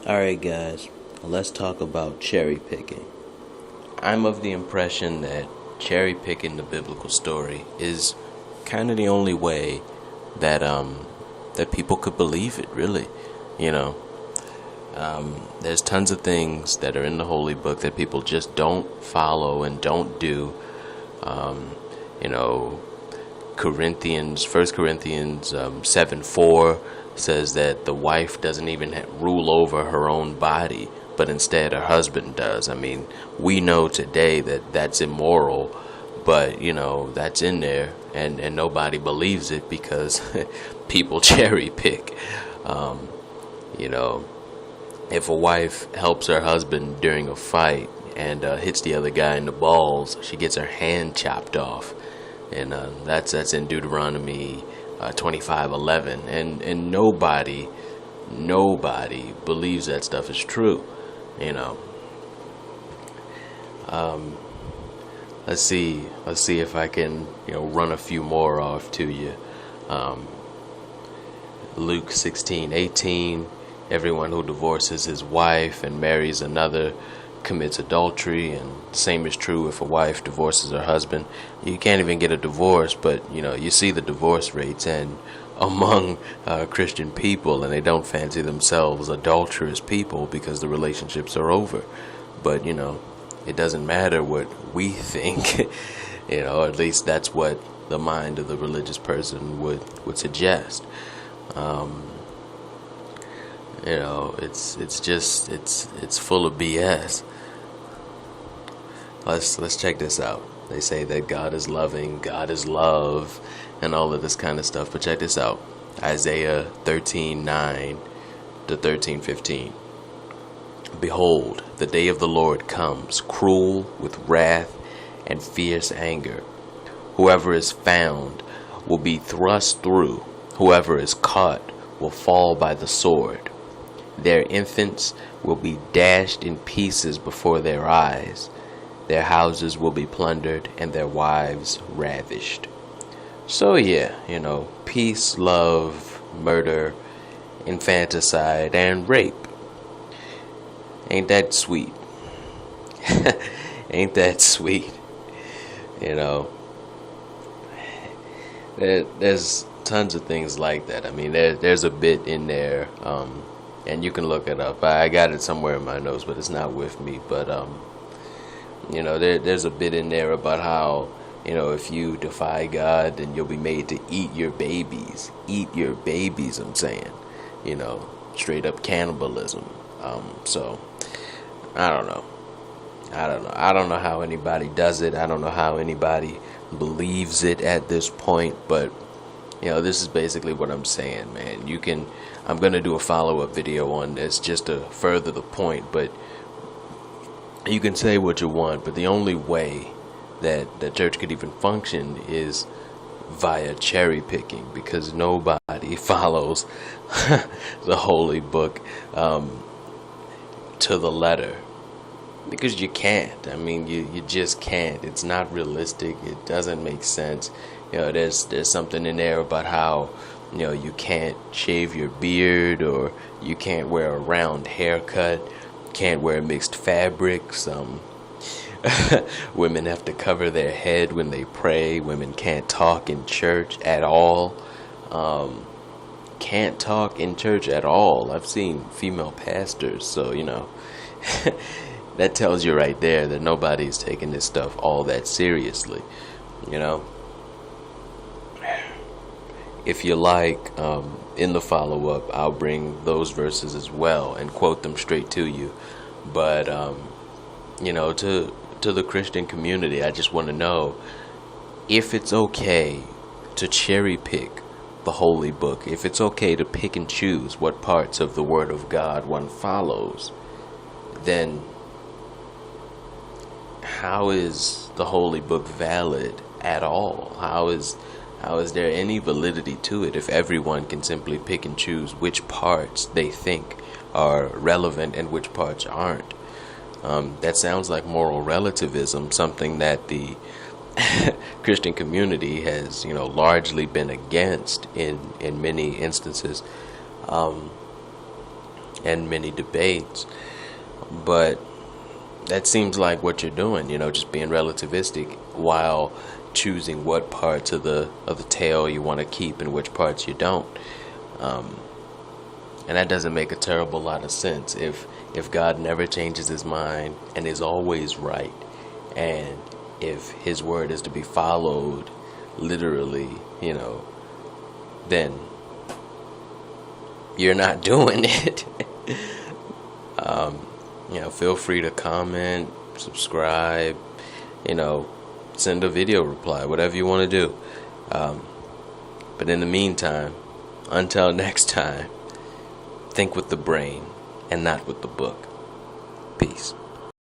Alright, guys, let's talk about cherry picking. I'm of the impression that cherry picking the biblical story is kind of the only way that that people could believe it, really. You know, there's tons of things that are in the Holy Book that people just don't follow and don't do. Um, you know, First Corinthians 7:4 says that the wife doesn't even rule over her own body, but instead her husband does. I mean, we know today that that's immoral, but that's in there, and nobody believes it because people cherry pick. Um, you know, if a wife helps her husband during a fight and hits the other guy in the balls, she gets her hand chopped off, and that's in Deuteronomy 25:11, and nobody believes that stuff is true. You know, um, let's see if I can run a few more off to you. Um, Luke 16:18, everyone who divorces his wife and marries another commits adultery, and the same is true if a wife divorces her husband. You can't even get a divorce, but you see the divorce rates and among Christian people, and they don't fancy themselves adulterous people because the relationships are over. But it doesn't matter what we think. At least that's what the mind of the religious person would suggest. um, it's full of BS. Let's check this out. They say that God is loving, God is love, and all of this kind of stuff. But check this out. Isaiah 13:9 to 13:15. Behold, the day of the Lord comes, cruel with wrath and fierce anger. Whoever is found will be thrust through. Whoever is caught will fall by the sword. Their infants will be dashed in pieces before their eyes. Their houses will be plundered and their wives ravished. So yeah, peace, love, murder, infanticide, and rape. Ain't that sweet? Ain't that sweet? There's tons of things like that. I mean, there's a bit in there, and you can look it up. I got it somewhere in my notes, but it's not with me. But there's a bit in there about how if you defy God, then you'll be made to eat your babies. Eat your babies, I'm saying. Straight up cannibalism. So I don't know. I don't know how anybody does it. I don't know how anybody believes it at this point, but this is basically what I'm saying, man. I'm going to do a follow-up video on this just to further the point, but you can say what you want, but the only way that the church could even function is via cherry picking, because nobody follows the holy book to the letter, because you can't. I mean, you just can't. It's not realistic. It doesn't make sense. There's something in there about how you can't shave your beard, or you can't wear a round haircut, can't wear mixed fabrics. Women have to cover their head when they pray. Women can't talk in church at all. Can't talk in church at all. I've seen female pastors, so that tells you right there that nobody's taking this stuff all that seriously. If you like, in the follow-up, I'll bring those verses as well and quote them straight to you. But to the Christian community, I just want to know if it's okay to cherry pick the holy book, if it's okay to pick and choose what parts of the Word of God one follows, then how is the holy book valid at all? How is there any validity to it if everyone can simply pick and choose which parts they think are relevant and which parts aren't? That sounds like moral relativism, something that the Christian community has, largely been against in many instances. and many debates. But that seems like what you're doing, just being relativistic while choosing what parts of the tale you want to keep and which parts you don't. And that doesn't make a terrible lot of sense if God never changes his mind and is always right, and if his word is to be followed literally, then you're not doing it. Feel free to comment, subscribe, send a video reply, whatever you want to do. But in the meantime, until next time, think with the brain and not with the book. Peace.